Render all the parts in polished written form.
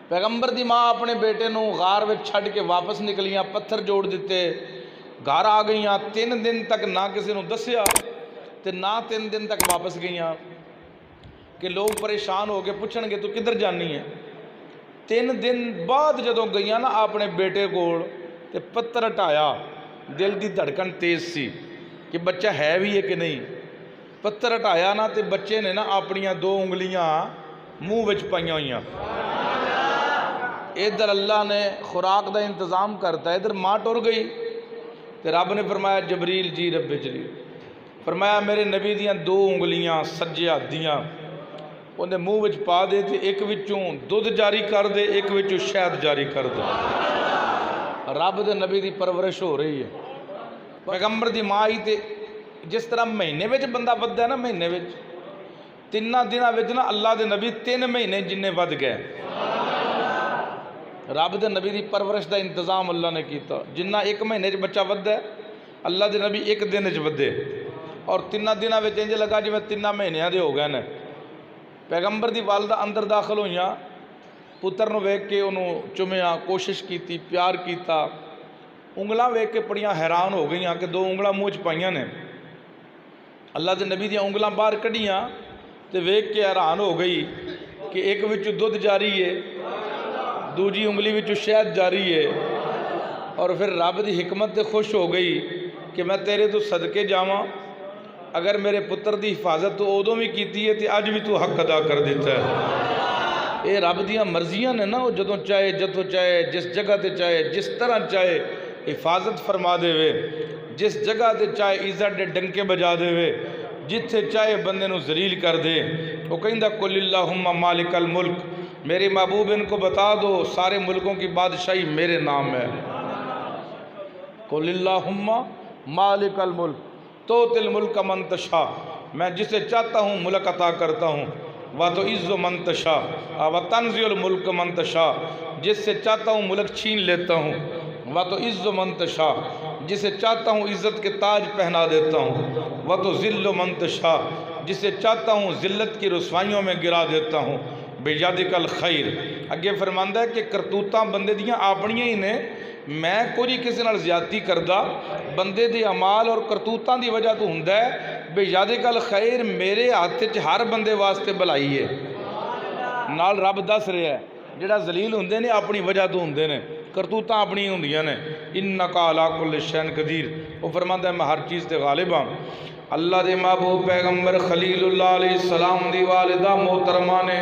پیغمبر دی ماں اپنے بیٹے نو غار وچ چھڈ کے واپس نکلیاں، پتھر جوڑ دیتے، گھر آ گئیاں، 3 دن تک نہ کسی نو دسیا تے نہ 3 دن تک واپس گئیاں کہ لوگ پریشان ہو کے پوچھن گے تو کدھر جانی ہے۔ 3 دن بعد جدوں گئیاں نا اپنے بیٹے کول تے پتھر ہٹایا، دل دی دھڑکن تیز سی کہ بچہ ہے بھی ہے کہ نہیں۔ پتھر ہٹایا نا تے بچے نے نا اپنیاں 2 انگلیاں منہ وچ پائیاں ہوئیاں۔ ادھر اللہ نے خوراک دا انتظام کرتا ہے، ادھر ماں ٹر گئی تے رب نے فرمایا جبریل جی رب جلیل، فرمایا میرے نبی دیاں 2 انگلیاں سجے ہاتھ دیاں انہیں منہ وچ پا دے تے ایک وچوں دودھ جاری کر دے، ایک وچوں شہد جاری کر دے۔ رب دے نبی دی پرورش ہو رہی ہے۔ پیغمبر دی ماں ہی تے جس طرح مہینے وچ بندہ وددا ہے نا، مہینے وچ 3 دناں وچ نا اللہ دے نبی 3 مہینے جننے ود گئے۔ رب دے نبی دی پرورش دا انتظام اللہ نے کیتا، جنہ 1 مہینے چ بچہ وددا ہے اللہ دے نبی 1 دن چ ودے، اور 3 دناں وچ انج لگا جویں 3 مہینیاں دے ہو گئے نے۔ پیغمبر دی والدہ اندر داخل ہوئیاں، پتر نو ویکھ کے انہوں چومیا، کوشش کیتی، پیار کیتا، انگلاں ویکھ کے بڑیاں حیران ہو گئیاں کہ 2 انگلاں منہ چ پائیاں نے۔ اللہ دے نبی دیاں انگلاں باہر کڈیاں تے ویکھ کے حیران ہو گئی کہ ایک وچوں دودھ جاری ہے، دوجی انگلی وچوں شہد جاری ہے، اور پھر رب دی حکمت تے خوش ہو گئی کہ میں تیرے تو صدقے جاواں، اگر میرے پتر دی حفاظت تو ادوں بھی کیتی ہے تے اج بھی تو حق ادا کر دیتا ہے۔ اے رب دیاں مرضیاں نے نا، وہ جدوں چاہے جتوں چاہے جس جگہ تے چاہے جس طرح چاہے حفاظت فرما دے وے، جس جگہ تے چاہے عزت دے ڈنکے بجا دے وے، جتھے چاہے بندے نو ذلیل کر دے۔ وہ کہندا قل اللہم مالک الملک، میرے محبوب ان کو بتا دو سارے ملکوں کی بادشاہی میرے نام ہے۔ قل اللہم مالک الملک توتی الملک من تشاء، میں جسے چاہتا ہوں ملک عطا کرتا ہوں، وتعز من تشاء وتنزع الملک من تشاء، جس سے چاہتا ہوں ملک چھین لیتا ہوں، وتعز من تشاء، جسے چاہتا ہوں عزت کے تاج پہنا دیتا ہوں، وتذل من تشاء، جسے چاہتا ہوں ذلت کی رسوائیوں میں گرا دیتا ہوں، بیدک الخیر۔ اگے فرماندا ہے کہ کرتوتاں بندے دیاں اپنیاں ہی نے، میں کوئی کسی نال زیادتی کردا، بندے دے اعمال اور کرتوتاں دی وجہ تو ہوندا ہے۔ بیدک الخیر میرے ہاتھ وچ ہر بندے واسطے بھلائی ہے۔ نال رب دس رہا ہے جڑا ذلیل ہوندے نے اپنی وجہ تو ہوندے نے، کرتوتاں اپنی ہوندیاں نے۔ انک علی کل شیء قدیر، وہ فرماندا ہے میں ہر چیز تے غالب ہاں۔ اللہ دے محبوب پیغمبر خلیل اللہ علیہ السلام دی والدہ محترمہ نے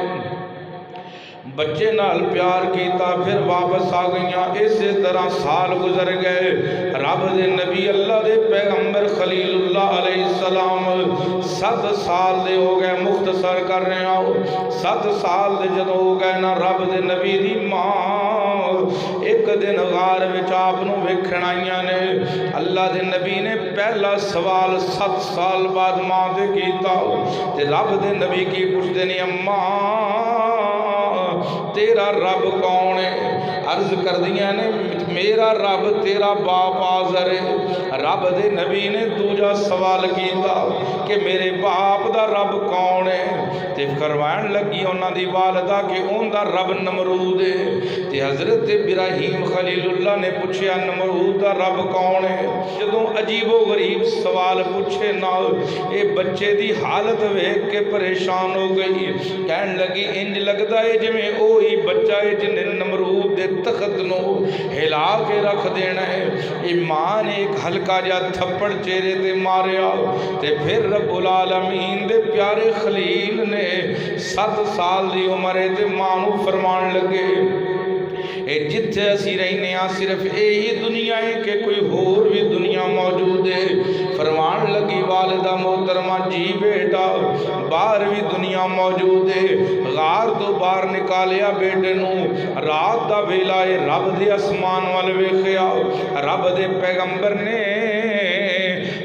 بچے نال پیار کیتا، پھر واپس آ گئیاں، اسی طرح سال گزر گئے۔ رب دے نبی اللہ دے پیغمبر خلیل اللہ علیہ السلام 7 سال دے ہو گئے، مختصر کر رہے ہیں 7 سال دے جدوں ہو گئے نا، رب دے نبی دی ماں ایک دن غار وچ آپ نو ویکھن آئیاں نے۔ اللہ دے نبی نے پہلا سوال 7 سال بعد ماں دے کیتا تے رب دے نبی کی پوچھدے نے اماں تیرا رب کون ہے؟ عرض کر دیا نے میرا رب تیرا باپ آزر ہے۔ رب دے نبی نے دوجا سوال کیتا کہ میرے باپ دا رب کون ہے؟ تے فرمائن لگی انہاں دی والدہ کہ اون دا رب نمرود ہے۔ تے حضرت ابراہیم خلیل اللہ نے پوچھیا نمرود دا رب کون ہے؟ جدوں عجیب و غریب سوال پوچھے نال اے بچے دی حالت ویکھ کے پریشان ہو گئی، کہن لگی انج لگدا ہے جویں اوہی بچہ ہے جن نمرود دے تخت نو ہلا کے رکھ دینا ہے۔ ایمان ایک ہلکا جا تھپڑ چہرے تے ماریا تے پھر رب العالمین دے پیارے خلیل نے 7 سال دی عمر تے ماں نو فرمان لگے اے جتھے اسی رہنے ہاں صرف یہی دنیا ہے کہ کوئی اور بھی دنیا موجود ہے؟ فرمان لگی والدہ محترمہ جی بیٹا باہر بھی دنیا موجود ہے۔ غار تو باہر نکالیا بیٹے نو، رات دا ویلا ہے، رب دے اسمان وال ویکھیا، رب دے پیغمبر نے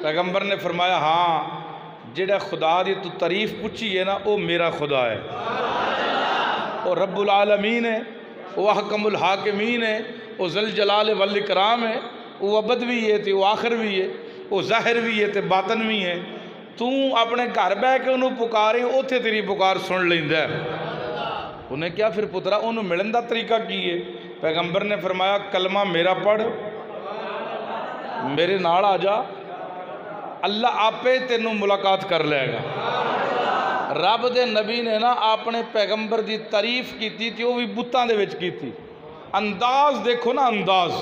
پیغمبر نے فرمایا ہاں جڑا خدا دی تو تعریف پوچھی ہے نا وہ میرا خدا ہے، وہ رب العالمین ہے، وہ احکم الحاکمین ہے، وہ ذل جلال والاکرام ہے، وہ ابد بھی ہے تے وہ آخر بھی ہے، وہ ظاہر بھی ہے تے باطن بھی ہے۔ تو اپنے گھر بہ کے انہوں پکارے اوتھے تیری پکار سن لیندا ہے۔ انہیں کیا پھر پترا انہوں ملن دا طریقہ کی ہے؟ پیغمبر نے فرمایا کلمہ میرا پڑھ، میرے نال آ جا، اللہ آپے تینوں ملاقات کر لے گا۔ رب دے نبی نے نا اپنے پیغمبر دی تعریف کی تھی، وہ بھی بتاں دے وچ کی تھی۔ انداز دیکھو نا انداز،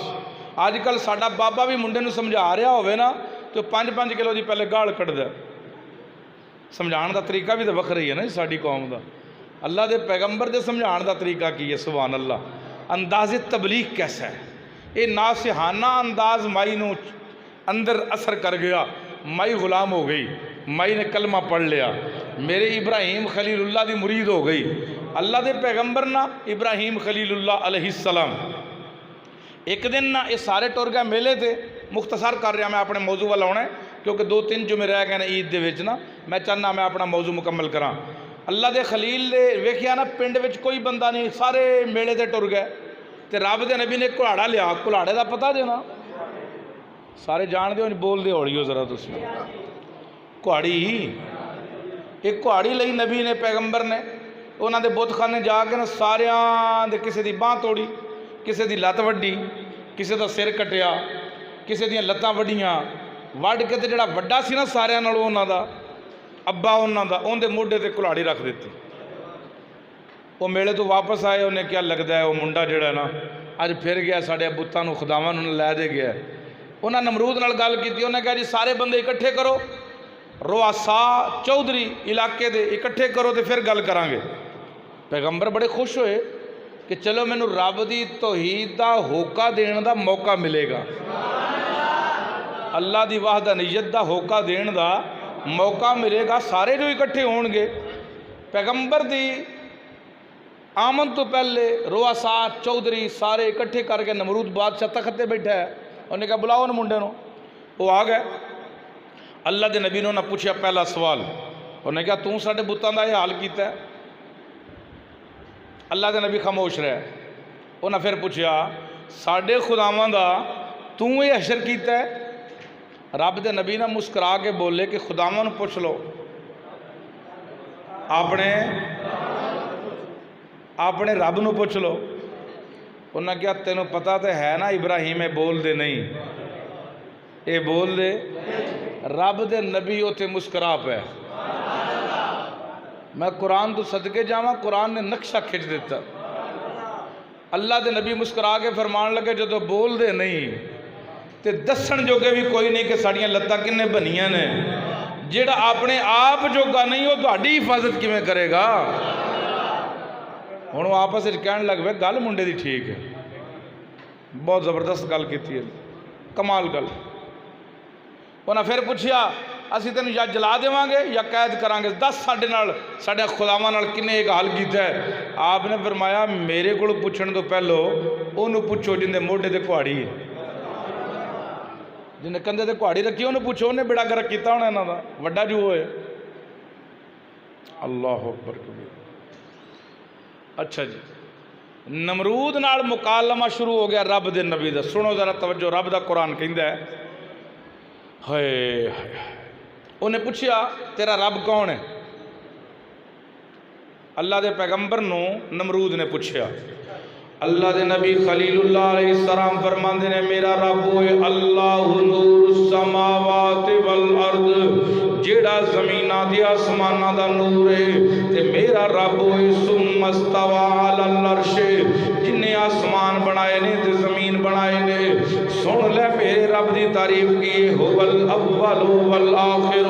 آج کل ساڈا بابا بھی منڈے نو سمجھا رہا ہوئے نا تو 5-5 کلو دی پہلے گال کٹ دے، سمجھان دا طریقہ بھی تو وکھرا ہی ہے نا ساڈی قوم دا۔ اللہ دے پیغمبر دے سمجھان دا طریقہ کی ہے، سبحان اللہ۔ انداز تبلیغ کیسا ہے؟ یہ ناصحانہ انداز مائی نو اندر اثر کر گیا، مائی غلام ہو گئی، مائی نے کلمہ پڑھ لیا، میرے ابراہیم خلیل اللہ دی مرید ہو گئی۔ اللہ دے پیغمبر نا ابراہیم خلیل اللہ علیہ السلام ایک دن نا یہ سارے ٹر گئے میلے تھے۔ مختصر کر رہا میں اپنے موضوع والا ہونا ہے کیونکہ 2-3 جمعے رہ گئے نا عید دے وچ نا، میں چاہنا میں اپنا موضوع مکمل کراں۔ اللہ دے خلیل دے ویکھیا نا پنڈ وچ کوئی بندہ نہیں، سارے میلے تے ٹر گئے تے رب دے نبی نے کلاڑا لیا۔ کلاڑے دا پتہ دینا سارے جان دے ہو، بول دے ہوڑی ہو ذرا تسی۔ کہاڑی ایک کہاڑی لئی نبی نے پیغمبر نے، انہاں دے بت خانے جا کے نا ساریاں دے کسے دی باں توڑی، کسے دی لت وڈی، کسے دا سر کٹیا، کسے دیاں لتاں وڈیاں وڈ کے تے جڑا وڈا سی نا ساریاں نالوں انہاں دا ابا انہاں دا، اون دے موڈے تے کلاڑی رکھ دیتی۔ وہ میلے تو واپس آئے، انہیں کیا لگتا ہے وہ منڈا جڑا ہے نا اج پھر گیا ساڈے بتاں نو خداواں نو لے دے گیا۔ انہاں نمرود نال گل کیتی، انہیں کہا جی سارے بندے اکٹھے کرو، رؤسا چودھری علاقے دے اکٹھے کرو تے پھر گل کران گے۔ پیغمبر بڑے خوش ہوئے کہ چلو مینوں رب دی توحید دا ہوکا دین دا موقع ملے گا، اللہ دی وحدانیت دا ہوکا دین دا موقع ملے گا، سارے جو اکٹھے ہون گے۔ پیغمبر دی آمن تو پہلے رؤسا چودھری سارے اکٹھے کر کے نمرود بادشاہ تخت تے بیٹھا ہے، انہوں نے کہا بلاؤ ان منڈے نو۔ وہ آ گئے، اللہ دے نبی نے پوچھا پہلا سوال، انہوں نے کہا تو ساڈے بتاں دا یہ حال کیتا ہے؟ اللہ دے نبی خاموش رہے۔ انہوں نے پھر پوچھا ساڈے خداواں دا تو یہ حشر کیتا ہے؟ رب دے نبی نے مسکرا کے بولے کہ خداواں نو پوچھ لو، اپنے رب نو پوچھ لو۔ انہوں نے کہا تینوں پتہ تے ہے نا ابراہیم بول دے نہیں، اے بول دے۔ رب دے نبی اوتے مسکرا پے۔ میں قرآن تو صدقے جاواں، قرآن نے نقشہ کھچ دیتا۔ اللہ دے نبی مسکرا کے فرمان لگے جدو بول دے نہیں تے دسن جو بھی کوئی نہیں کہ ساڑیاں لتاں کنے بنیاں نے، جیڑا اپنے آپ جوگا نہیں ہو تو ہڈی حفاظت کی میں کرے گا۔ ہوں وہ آپس کہنے لگ پے گل منڈے دی ٹھیک ہے، بہت زبردست گل کی ہے، کمال گل۔ انہیں پھر پوچھیا اسی تینوں یا جلا دیواں گے یا قید کران گے، دس ساڈے نال ساڈے خداواں نال کنے ایک حال کیتا ہے؟ آپ نے فرمایا میرے کو پوچھن تو پہلو انہوں پوچھو جن دے موڈے تے کہاڑی ہے، جن کندھے تے کہاڑی رکھی انہوں پوچھو، انہیں بیڑا گرک کیتا ہونا انہاں دا، وڈا جو ہوئے۔ اللہ اکبر کبیر۔ اچھا جی، نمرود نال مکالمہ شروع ہو گیا رب دے نبی دا۔ سنو ذرا توجہ، رب دا قرآن کہندا ہے، ہائے انہیں پوچھیا تیرا رب کون ہے؟ اللہ دے پیغمبر نو نمرود نے پوچھیا۔ اللہ دے نبی خلیل اللہ علیہ السلام فرماندے نے میرا رب ہوئے اللہ نور السماوات والارض، جیڑا زمینہ دی آسمانہ دا نور ہے، تے میرا رب ہوئے ثم استوى علی العرش، جنہیں آسمان بنائے نے تے زمین بنائے نے۔ سن لے میرے رب دی تعریف کی، هو الاول والآخر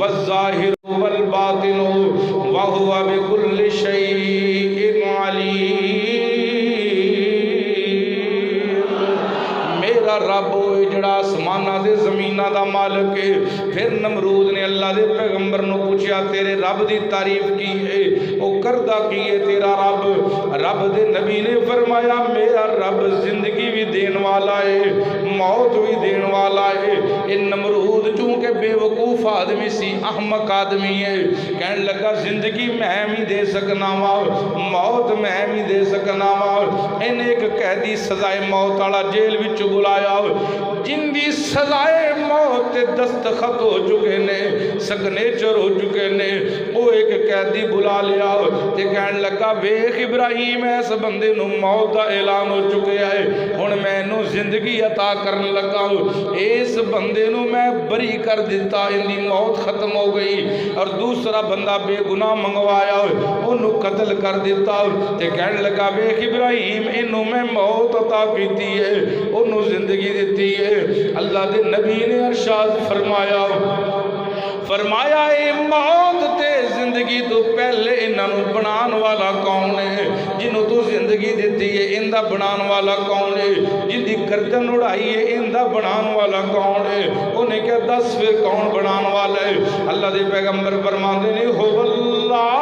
والظاہر والباطن وهو بكل شيء علیم۔ میرا رب ہوئے جڑا آسمانہ دے زمینہ دا مالک ہے۔ پھر نمرود نے اللہ دے پیغمبر نو پوچھا تیرے رب دی تعریف کی ہے، او کردہ کی ہے تیرا رب؟ رب دے نبی نے فرمایا میرا رب زندگی بھی دین والا ہے، موت بھی دین والا ہے۔ یہ نمرود چونکہ بے وقوف آدمی سی، احمق آدمی ہے، کہنے لگا زندگی میں بھی دے سکنا وا، موت میں بھی دے سکنا وا۔ ان ایک قیدی سزائے موت والا جیل وچ بلایا، جن دی سزائے موت دستخط ہو چکے نے، سگنیچر ہو چکے نے، وہ ایک قیدی بلا لیا تے کہنے لگا ویکھ ابراہیم اس بندے نو موت دا اعلان ہو چکے ہے، ہن میں نو زندگی عطا کرن لگا، اس بندے نو میں بری کر دیتا، ان دی موت ختم ہو گئی، اور دوسرا بندہ بے گناہ منگوایا انہوں قتل کر دیتا تے کہنے لگا ویکھ ابراہیم انہوں میں موت عطا کیتی ہے، انہوں زندگی دیتی ہے۔ اللہ دے نبی نے ارشاد فرمایا اے موت تے زندگی تو پہلے انہوں بنان والا کون ہے؟ جنہوں تو زندگی دیتی ہے اندہ بنان والا کون ہے؟ جن دی گردن اڑائی ہے اندہ بنان والا کون ہے؟ انہیں کیا دس پھر کون بنان والا ہے؟ اللہ دے پیغمبر فرماتے ہیں ہو اللہ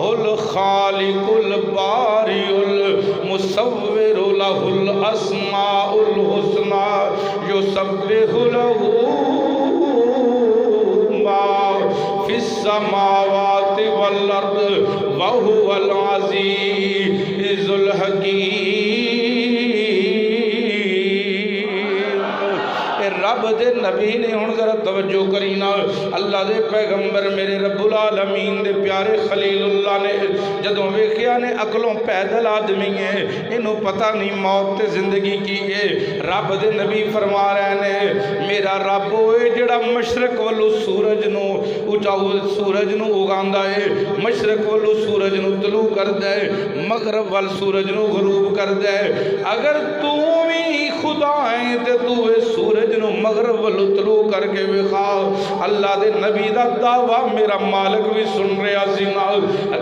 الخالق الباری المصور لہ الاسماء الحسنى یسبح لہ فی السماوات والارض وہو العزیز الحکیم۔ رب دے نبی نے ہن ذرا توجہ کرینا، اللہ دے پیغمبر میرے رب العالمین دے پیارے خلیل اللہ نے جدوں ویکھیا نے عقلوں پیدل آدمی ہے، انہوں پتہ نہیں موت تے زندگی کی ہے، رب دے نبی فرما رہے نے میرا رب ہوئے جڑا مشرق والو سورج نو سورج نو اگاندا ہے، مشرق والو سورج نو طلوع کردا ہے، مغرب وال سورج نو غروب کردا ہے۔ اگر تو بھی خدا ہے تے تو اے سورج نو مغرب والو طلوع کر کے وکھا۔ اللہ دے نبی دا دعویٰ میرا مالک بھی سن رہا سی نال،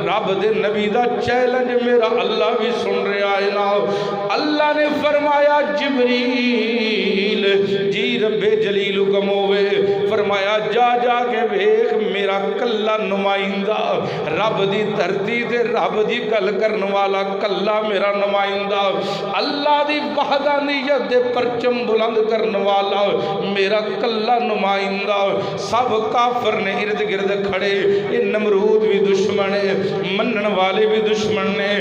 رب دے نبی دا چیلنج میرا اللہ بھی سن رہا ہے نال۔ اللہ نے فرمایا جبریل جی رب جلیل حکم ہوئے، فرمایا جا جا کے ویکھ میرا کلا نمائندہ رب دی دھرتی تے رب دی گل کرن والا کلا میرا نمائندہ، اللہ دی وحدانیت دے پرچم بلند کرن والا میرا کلا نمائندہ۔ سب کافر نے ارد گرد کھڑے، یہ نمرود بھی دشمن ہے، منن والے بھی دشمن نے،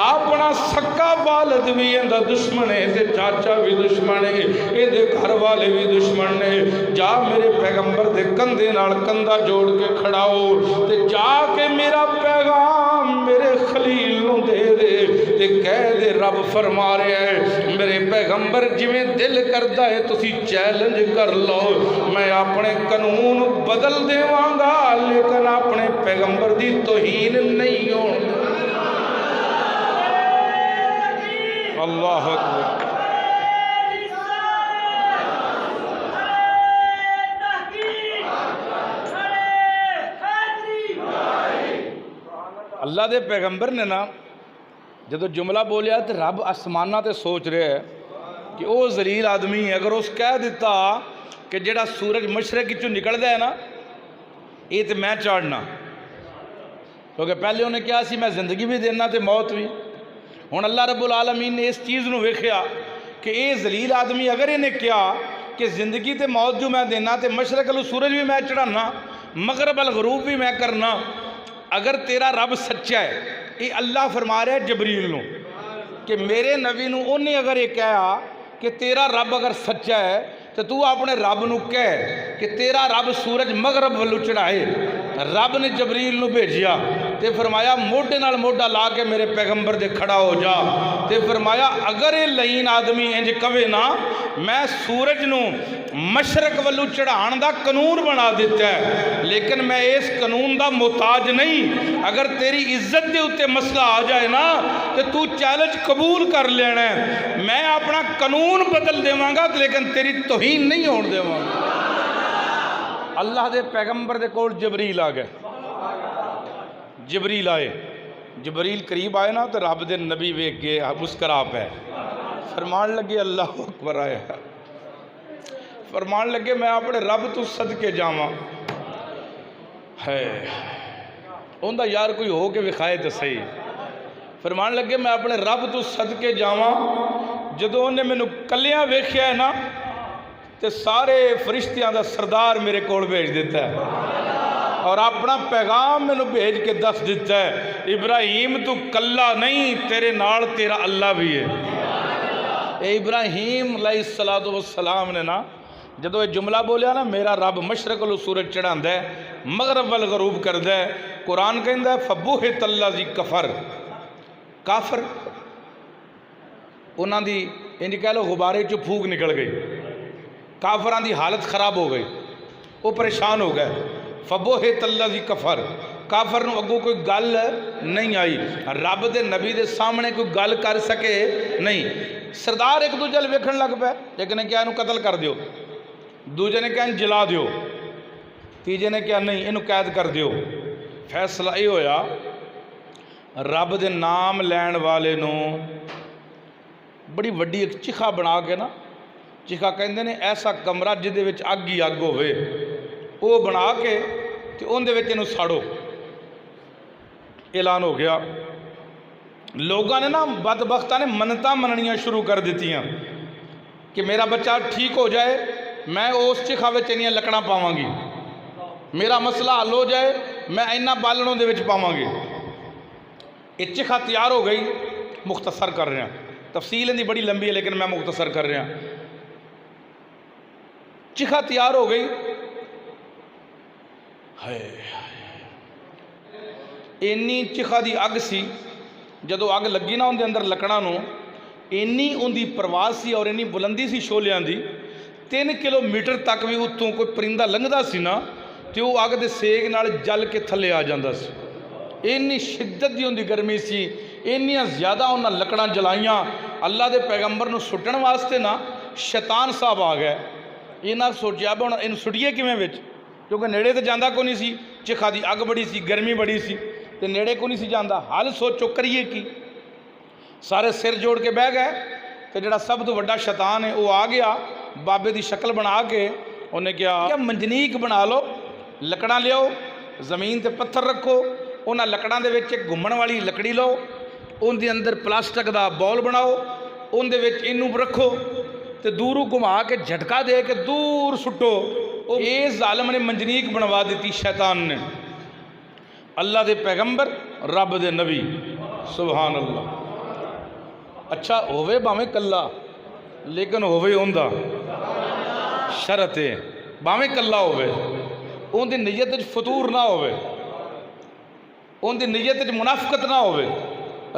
اپنا سکا والد بھی اندہ دشمن ہے تے چاچا بھی دشمن ہے، اے دے گھر والے بھی دشمن نے۔ جا میرے پیغمبر دے کندھے نال کندھا جوڑ کے کھڑا ہو تے جا کے میرا پیغام میرے خلیل نو دے دے تے کہہ دے رب فرما رہے ہیں میرے پیغمبر جویں دل کردہ ہے تسی چیلنج کر لو، میں اپنے قانون بدل دیواں گا لیکن اپنے پیغمبر دی توہین نہیں ہون۔ اللہ اکبر۔ اللہ دے پیغمبر نے نا جدو جملہ بولیا تو رب آسمانہ تے سوچ رہے ہے کہ وہ ذلیل آدمی ہے، اگر اس کہہ دیتا کہ جڑا سورج مشرق چوں نکلدا ہے نا یہ تو میں چاڑنا، کیونکہ پہلے انہیں کیا سی میں زندگی بھی دینا تے موت بھی۔ ہن اللہ رب العالمین نے اس چیز نو ویکھیا کہ یہ ذلیل آدمی اگر انہیں کیا کہ زندگی تے موت جو میں دینا تے مشرق والو سورج بھی میں چڑھانا، مغرب الغروب بھی میں کرنا، اگر تیرا رب سچا ہے، یہ اللہ فرما رہا ہے جبریل نو کہ میرے نبی نو انہیں اگر یہ کہا کہ تیرا رب اگر سچا ہے تو اپنے رب نو کہہ کہ تیرا رب سورج مغرب والو چڑھائے۔ رب نے جبریل نو بھیجیا تے فرمایا موڈے نال موڈا لا کے میرے پیغمبر دے کھڑا ہو جا تے فرمایا اگر یہ لین آدمی انج کہے نا میں سورج نو مشرق والو چڑھان دا قانون بنا دیتا ہے لیکن میں اس قانون دا محتاج نہیں، اگر تیری عزت دے اتے مسئلہ آ جائے نا تو چیلنج قبول کر لینا ہے، میں اپنا قانون بدل دیواں گا لیکن تیری توہین نہیں ہون دیواں گا۔ اللہ دے پیغمبر دے کول جبریل آ گئے، جبریل آئے، جبریل قریب آئے نا تو رب دے نبی ویکھ گئے مسکرا پے، فرمان لگے اللہ اکبر آیا، فرمان لگے میں اپنے رب تو صدقے جاواں ہے اوندا یار کوئی ہو کے وکھائے تو صحیح، فرمان لگے میں اپنے رب تو صدقے جاواں جدوں انہیں مینوں کلیاں ویکھیا ہے نا تے سارے فرشتیاں دا سردار میرے کول بھیج دیتا ہے اور اپنا پیغام مینوں بھیج کے دس دیتا ہے ابراہیم تو کلا نہیں، تیرے نال تیرا اللہ بھی ہے۔ اے ابراہیم علیہ السلام نے نا جدو یہ جملہ بولیا نا میرا رب مشرق والوں سورج چڑھاندا ہے مغرب وال غروب کردا ہے، قرآن کہندا ہے فبہت الذی کفر، کافر انہاں دی انج کہہ لو غبارے چوں پھوک نکل گئی، کافراں دی حالت خراب ہو گئی، وہ پریشان ہو گئے۔ فبہت الذی کفر، کافر نو اگوں کوئی گل نہیں آئی، رب دے نبی دے سامنے کوئی گل کر سکے نہیں۔ سردار ایک دوجے ویکھن لگ پے، ایک نے کہا انہوں قتل کر دیو، دوجے نے کہا ان جلا دیو، تیجے نے کہا نہیں انہوں قید کر دیو۔ فیصلہ یہ ہویا رب دے نام لین والے نو بڑی وڈی ایک چکھا بنا کے نا، چکھا کہندے نے ایسا کمرہ جدے وچ اگ ہی اگ ہوئے، وہ بنا کے تے ان دے وچ انہوں ساڑو۔ اعلان ہو گیا، لوگاں نے نا بدبختاں نے منتاں مننیاں شروع کر دیتی ہیں کہ میرا بچہ ٹھیک ہو جائے میں اس چکھا وچ انیاں لکڑاں پاواں گی، میرا مسئلہ حل ہو جائے میں اینا بالنوں دے وچ پاواں گی۔ یہ چکھا تیار ہو گئی، مختصر کر رہے ہیں، تفصیل اندی بڑی لمبی ہے لیکن میں مختصر کر رہے ہیں۔ چکھا تیار ہو گئی، اینی چکھا دی اگ سی، جدو اگ لگی نا اندے اندر لکڑاں نو، اینی ان دی پرواز سی اور اینی بلندی سی شولیاں دی، 3 کلومیٹر تک بھی اتوں کوئی پرندہ لنگدا سی نا تے وہ اگ دے سیگ نال جل کے تھلے آ جاندا سی۔ اینی شدت دی ان دی گرمی سی، اینیاں زیادہ انہاں لکڑاں جلائیاں، اللہ دے پیغمبر نو سٹن واسطے نا شیطان صاحب آ گئے۔ انہاں سوچیا اب ان سٹیے کیویں وچ، کیونکہ نیڑے تے جاندا کوئی نہیں سی، چکھا دی اگ بڑی سی، گرمی بڑی سی تے نیڑے کو نہیں سی جاندا، حل سوچو کریے کی؟ سارے سر جوڑ کے بہ گئے تے جڑا سب تو بڑا شیطان ہے وہ آ گیا بابے دی شکل بنا کے، انہیں کیا منجنیک بنا لو، لکڑاں لیاؤ، زمین تے پتھر رکھو، انہاں لکڑاں دے وچ ایک گھمن والی لکڑی لو، ان دے اندر پلاسٹک دا بول بناؤ، ان دے وچ اینوں رکھو تے دوروں گھما کے جھٹکا دے کے دور سٹو۔ اے ظالم نے منجنیک بنوا دیتی شیطان نے۔ اللہ دے پیغمبر رب دے نبی سبحان اللہ، اچھا ہوئے باویں کلا لیکن ہوئے اوندا شرط ہے، باویں کلا ہوئے ان دی نیت وچ فتور نہ ہوئے، ان دی نیت وچ منافقت نہ ہوئے۔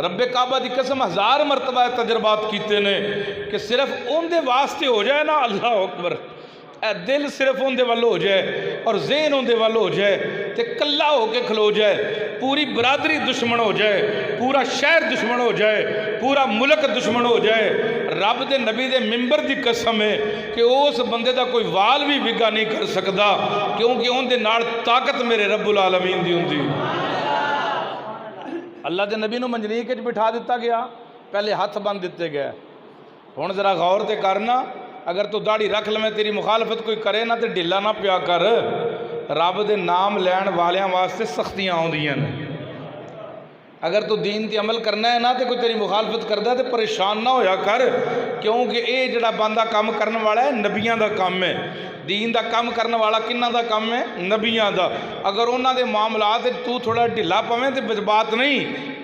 رب کعبہ دی قسم 1000 مرتبہ تجربات کیتے نے کہ صرف ان دے واسطے ہو جائے نا، اللہ اکبر، اے دل صرف ان دے والو ہو جائے اور ذہن ان دے والو ہو جائے تے کلا ہو کے کھلو جائے، پوری برادری دشمن ہو جائے، پورا شہر دشمن ہو جائے، پورا ملک دشمن ہو جائے، رب دے نبی دے منبر دی قسم ہے کہ اس بندے دا کوئی وال بھی وگا نہیں کر سکدا، کیونکہ ان دے نال طاقت میرے رب العالمین دی ہوندی۔ اللہ دے نبی نو منجنیک وچ بٹھا دیتا گیا، پہلے ہاتھ بند دیتے گئے۔ ہن ذرا غور تے کرنا، اگر تو داڑھی رکھ لے تیری مخالفت کوئی کرے نہ تے ڈھلا نہ پیا کر، رب دے نام لین والیاں واسطے سختیاں آوندیاں نے۔ اگر تو دین تے عمل کرنا ہے نا تے کوئی تیری مخالفت کردا تے پریشان نہ ہویا کر، کیونکہ اے جڑا بندہ کام کرن والا ہے نبیاں دا کام ہے، دین دا کام کرن والا کنہ دا کام ہے؟ نبیاں دا۔ اگر انہاں دے معاملات تو تھوڑا ڈھلا پویں تے بات نہیں،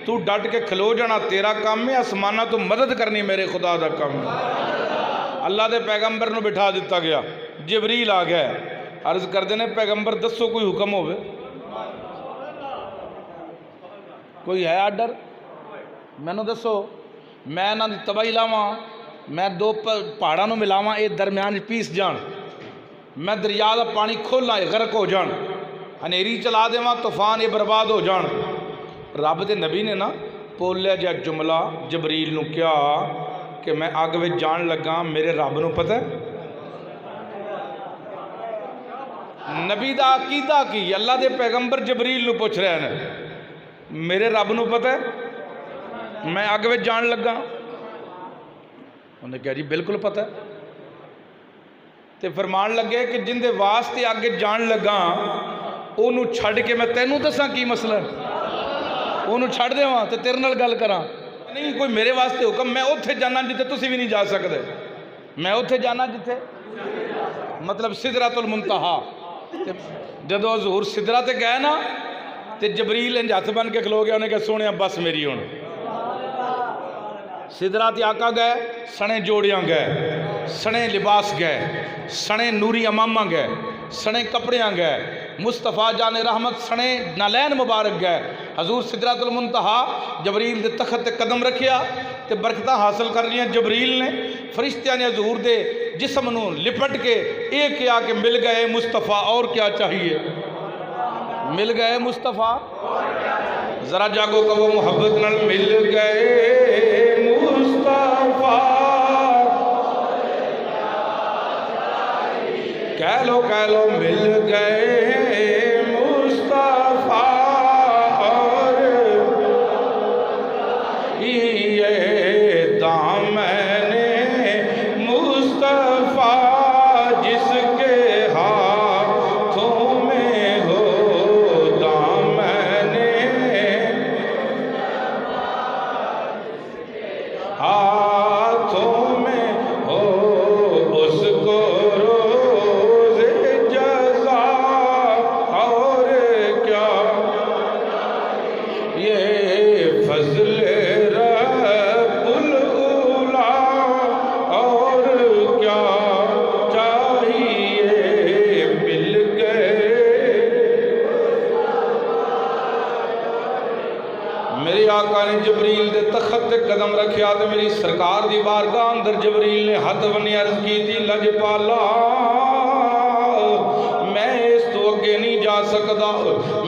تو ڈٹ کے کھلو جانا تیرا کام ہے، آسمانہ تو مدد کرنی میرے خدا دا کام ہے۔ اللہ دے پیغمبر نو بٹھا دیتا گیا، جبریل آ گیا، عرض کر دینے پیغمبر دسو کوئی حکم ہوئے، کوئی ہے آرڈر؟ میں نو دسو، میں نہ تباہی لاواں، میں 2 پہاڑاں نو ملاواں، اے درمیان پیس جان، میں دریا دا پانی کھولا غرق ہو جان، ہنیری چلا دیواں طوفان یہ برباد ہو جان۔ رب دے نبی نے نا بولیا جا جملہ جبریل نو کیا کہ میں آگ وچ جان لگا، میرے رب نو پتہ ہے؟ نبی دا عقیدہ کی، اللہ دے پیغمبر جبریل نو پوچھ رہے ہیں میرے رب نو پتہ ہے میں آگ وچ جان لگا؟ انہوں نے کہا جی بالکل پتہ ہے۔ تے فرمان لگے کہ جن دے واسطے آگے جان لگا انہوں چھڑ کے میں تینوں دساں کی مسئلہ ہے، انہوں چھڑ دے وہاں تے تیرے نال گل کراں، نہیں کوئی میرے واسطے حکم، میں اتھے جانا جتھے تسی بھی نہیں جا سکتے، میں اتھے جانا جتھے مطلب سدرۃ المنتہا۔ جدو حضور سدرہ تے گئے نا تے جبریل انج ہاتھ بن کے کھلو گیا، انہیں کہ سونے بس میری ہون سدرہ تے آقا گئے، سنے جوڑیاں گئے، سنے لباس گئے، سنے نوری امامہ گئے، سنے کپڑیاں گئے، مصطفیٰ جان رحمت سنے نالین مبارک گئے۔ حضور سدرۃ المنتہا جبریل دے تخت تے قدم رکھیا تے برکتہ حاصل کر رہی ہیں جبریل نے، فرشتیاں نے حضور دے جسم نو لپٹ کے ایک کیا کہ مل گئے مصطفیٰ، اور کیا چاہیے؟ مل گئے مصطفیٰ۔ ذرا جاگو کہ وہ محبت نال مل گئے مصطفیٰ، کہہ لو مل گئے مصطفیٰ، اور یہ دامن مصطفیٰ جس کے ہاتھوں میں ہو، دامن ہاتھوں میں ہو، اس کو روز جزا، اور کیا یہ فضل رب الاولا، اور کیا چاہیے؟ مل گئے میرے آقا نے جبریل دے تخت تے قدم رکھیا تے میری سرکار دی بارگاہ اندر جبریل نے ہاتھ بنی عرض کی تھی، لجپالا میں اس تو اگے نہیں جا سکتا۔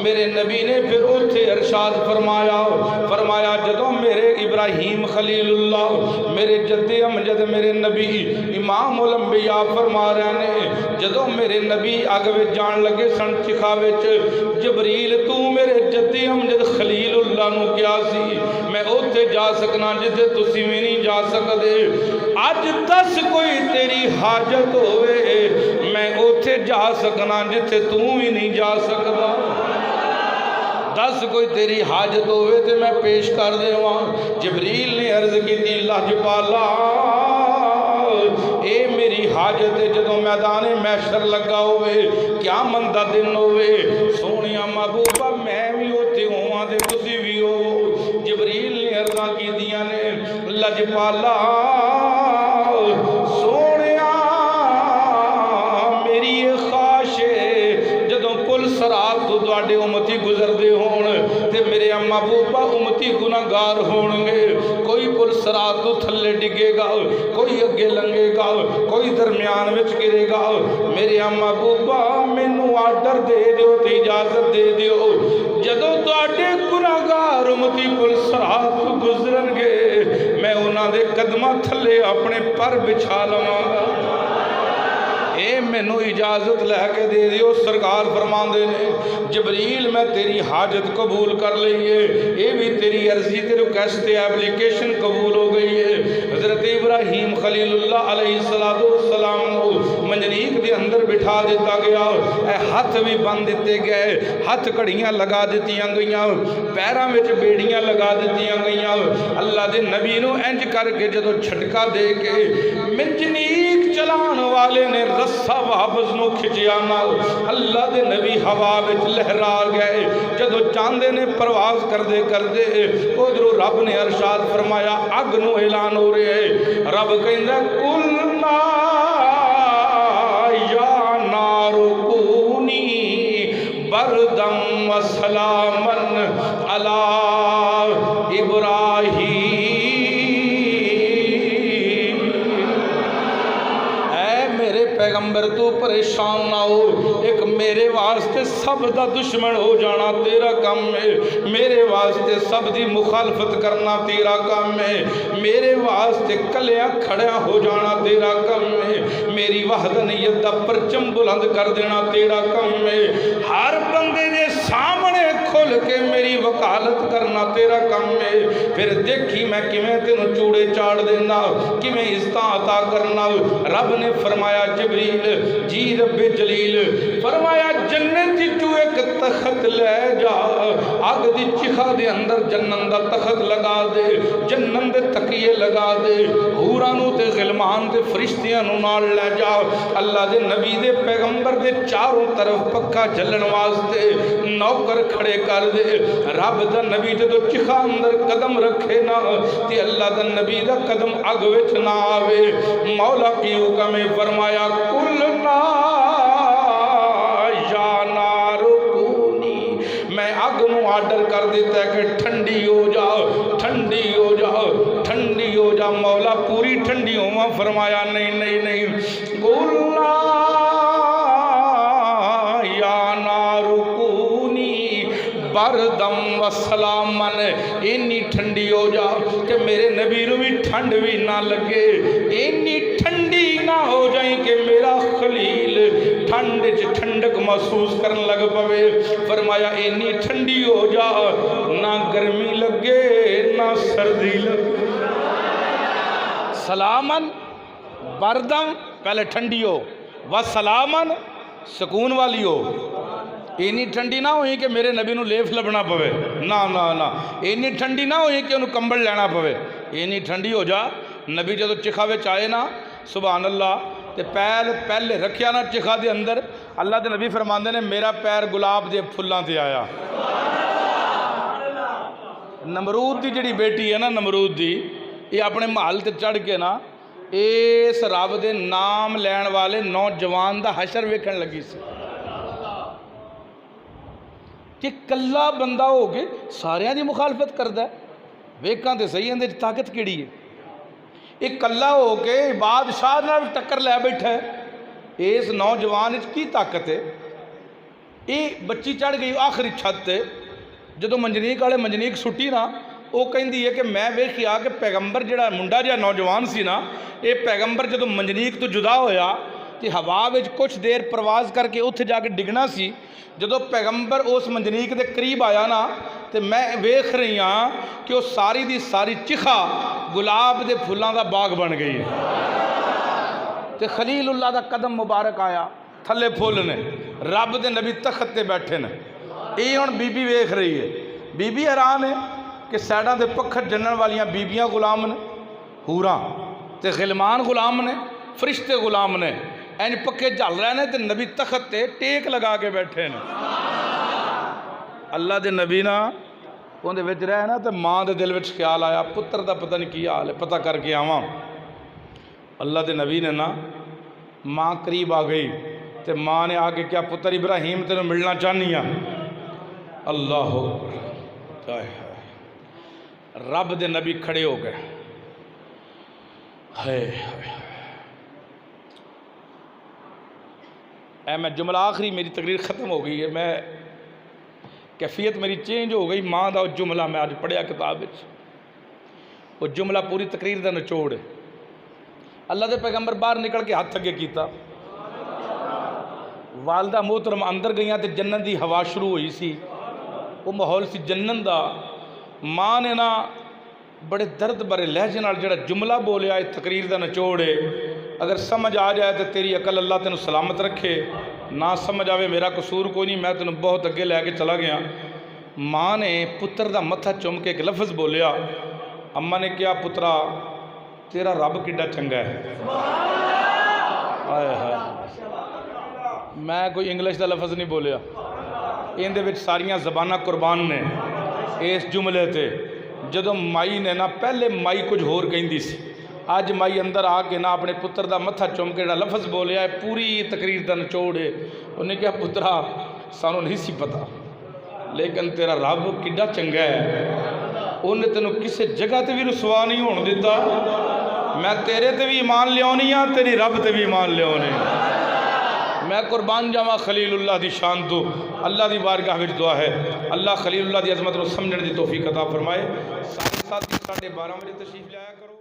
میرے نبی نے پھر اتھے ارشاد فرمایا جدوں میرے ابراہیم خلیل اللہ، میرے جد امجد میرے نبی امام الانبیاء فرما رہے نے، جدوں میرے نبی اگ وچ جان لگے سن چکھا وچ، جبریل تو میرے جد امجد خلیل اللہ نو کیا سی میں اتھے جا سکنا جتھے تسی بھی نہیں جا سکتے؟ اج دس کوئی تیری حاجت ہوئے میں اتھے جا سکنا جتھے تو بھی نہیں جا سکتا، دس کوئی تیری حاجت ہوئے تے میں پیش کر دے وہاں۔ جبریل نے عرض کی تھی، لجپالا اے میری حاجت ہے جدوں میدان محشر لگا ہوئے، کیا مندہ دن ہوئے، سونیا محبوبہ میں بھی ہوتے ہوں دے تسی بھی ہو۔ جبریل نے عرضہ کی دیا نے، لجپالا سونیا میری خواہش ہے جدوں پل سرات تو دوڑے امتی گزر دے ہون تے میرے اماں بوبا امتی گناہگار ہون گے، کوئی پل سرات تو تھلے ڈگے گا، کوئی اگے لنگے گا، کوئی درمیان وچ گرے گا، میرے اماں بوبا مینوں آرڈر دے دیو تے اجازت دے دیو، جدوں تواڈے گناہگار امتی پل سرات تو گزرن گے میں انہاں دے قدماں تھلے اپنے پر بچھا لواں گا۔ اے مینوں اجازت لے کے دے دیو۔ سرکار فرماندے نے، جبریل میں تیری حاجت قبول کر لئیے، اے بھی تیری عرضی تے ریکویسٹ اپلیکیشن قبول ہو گئی ہے۔ حضرت ابراہیم خلیل اللہ علیہ السلام کو منجنیق دے اندر بٹھا دیتا گیا، اے ہاتھ بھی بند دیتے گئے، ہاتھ کڑیاں لگا دیتیاں گئیاں، پیراں وچ بیڑیاں لگا دیتیاں گئیاں۔ اللہ دے نبی نو انج کر کے جدو چھٹکا دے کے منجنیق چلان والے نے رسا واپس نو کھچیا نال اللہ دے نبی ہوا وچ لہرا گئے۔ جدو چاندے نے پرواز کر دے ادھروں رب نے ارشاد فرمایا، اگ نو اعلان ہو رہے ہیں، رب کہندا کلنا یا نار کونی بردم و سلامن علی ابراہیم۔ پیغمبر تو پریشان نہ ہو، ایک میرے واسطے سب دا دشمن ہو جانا تیرا کام ہے، میرے واسطے سب دی مخالفت کرنا تیرا کام ہے، میرے واسطے کلیاں کھڑیاں ہو جانا تیرا کام ہے، میری وحدانیت دا پرچم بلند کر دینا تیرا کام ہے، ہر بندے دے سامنے کھل کے میری وکالت کرنا تیرا کام ہے۔ پھر دیکھی میں کیویں تینوں چوڑے چاڑ دینا، کیویں عزتاں عطا کرنا۔ رب نے فرمایا، جبریل جی رب جلیل فرمایا فرمایا جنت جو ایک تخت لے جا اگ دی چکھا دے اندر جنت دا تخت لگا دے جنت دے تکیے لگا دے حوراں نو تے غلمان تے فرشتیاں نو نال لے جا اللہ دے نبی دے پیغمبر دے چاروں طرف پکا جلن واسطے نوکر کھڑے کر دے رب دا نبی جدو چکھا اندر قدم رکھے نا تے اللہ دا نبی دا قدم اگ وچ نہ آوے مولا کی حکم فرمایا کلنا یا نار کونی میں اگ نو آرڈر کر دیتا ہے کہ ٹھنڈی ہو جا ٹھنڈی ہو جا ٹھنڈی ہو جا مولا پوری ٹھنڈی ہوا فرمایا نہیں نہیں نہیں کلنا یا نار کونی بردم و سلامن اینی ٹھنڈی ہو جا کہ میرے نبی رو بھی ٹھنڈ بھی نہ لگے اینی ٹھنڈی نہ ہو جائیں کہ میرا خلیل ٹھنڈ ٹھنڈک محسوس کرنے لگ پوے فرمایا اینی ٹھنڈی ہو جا نہ گرمی لگے نہ سردی لگے سلامن بردم پہلے ٹھنڈی ہو و سلامن سکون والی ہو اینی ٹھنڈی نہ ہوئی کہ میرے نبی نو لیف لبنا پوے نا نا نا اینی ٹھنڈی نہ ہوئی کہ انہوں کمبل لینا پوے اینی ٹھنڈی ہو جا نبی جدو چکھا وچ آئے نا سبحان اللہ تے پہلے رکھیا نا چکھا دے اندر اللہ دے نبی فرماندے نے میرا پیر گلاب دے پھلاں تے آیا نمرود دی جڑی بیٹی ہے نا نمرود دی یہ اپنے محل تے چڑھ کے نا اس رب دے نام لین والے نوجوان دا حشر ویکھن لگی سی کہ کلا بندہ ہو کے ساریاں دی مخالفت کردا ہے ویکھاں تے صحیح اندر طاقت کیڑی ہے ایک کلا ہو کے بادشاہ نال ٹکر لے بیٹھا ہے اس نوجوان وچ کی طاقت ہے یہ بچی چڑھ گئی آخری چھت تے جدو منجنیک والے منجنیک سٹی نا وہ کہندی ہے کہ میں ویکھیا کہ پیغمبر جڑا منڈا جہا نوجوان سی نا یہ پیغمبر جدو منجنیک تو جدا ہویا کہ ہوا وچ کچھ دیر پرواز کر کے اتھے جا کے ڈگنا سی جدو پیغمبر اس منجنیک دے قریب آیا نا تو میں ویکھ رہی ہاں کہ وہ ساری دی ساری چکھا گلاب دے پھلاں دا باغ بن گئی ہے تے خلیل اللہ دا قدم مبارک آیا تھلے پھول نے رب دے نبی تخت تے بیٹھے نے یہ ہن بی بی ویکھ رہی ہے بی بی حیران ہے کہ سیڈاں دے پکھر جنن والیاں بیبیاں غلام نے حوراں تے غلمان غلام نے فرشتے غلام نے این پکے جل رہے ہیں تے نبی تخت تے ٹیک لگا کے بیٹھے ہیں اللہ دے نبی نا ان دے وچ رہے نا تے ماں دے دل وچ خیال آیا پتر دا پتہ نہیں کی حال ہے پتہ کر کے آواں اللہ دے نبی نے نا ماں قریب آ گئی تے ماں نے آگے کیا پتر ابراہیم تینوں ملنا چاہنی ہے اللہ رب دے نبی کھڑے ہو گئے میں جملہ آخری میری تقریر ختم ہو گئی ہے میں کیفیت میری چینج ہو گئی ماں دا جملہ میں آج پڑھیا کتاب وہ جملہ پوری تقریر دا نچوڑ ہے اللہ دے پیغمبر باہر نکل کے ہاتھ اگے کیتا والدہ محترم اندر گئیاں تے جنت دی ہوا شروع ہوئی سی وہ ماحول سی جنت دا ماں نے نا بڑے درد برے لہجے نال جڑا جملہ بولیا ہے تقریر دا نچوڑ ہے اگر سمجھ آ جائے تو تیری عقل اللہ تینوں سلامت رکھے نہ سمجھ آوے میرا قصور کوئی نہیں میں تینوں بہت اگے لے کے چلا گیا ماں نے پتر دا متھا چوم کے ایک لفظ بولیا اماں نے کیا پترا تیرا رب کڈا چنگا ہے میں کوئی انگلش دا لفظ نہیں بولیا ان دے وچ ساریاں زباناں قربان نے اس جملے تے جدو مائی نے نا پہلے مائی کچھ ہور کہندی سی آج مائی اندر آ کے نا اپنے پتر دا متھا چوم کے لفظ بولیا ہے پوری تقریر دا نچوڑ ہے انہیں کہا پترا سانوں نہیں سی پتا لیکن تیرا رب کڈا چنگا ہے انہیں تینوں کسے جگہ تے بھی رسوا نہیں ہون دیتا میں تیرے تے بھی ایمان لیاونی ہاں تیری رب تے بھی ایمان لیاونی میں قربان جاواں خلیل اللہ دی شان تو اللہ دی بارگاہ وچ دعا ہے اللہ خلیل اللہ دی عظمت کو سمجھنے دی توفیق عطا فرمائے ساتھ 12:30 بجے تشریف لایا کرو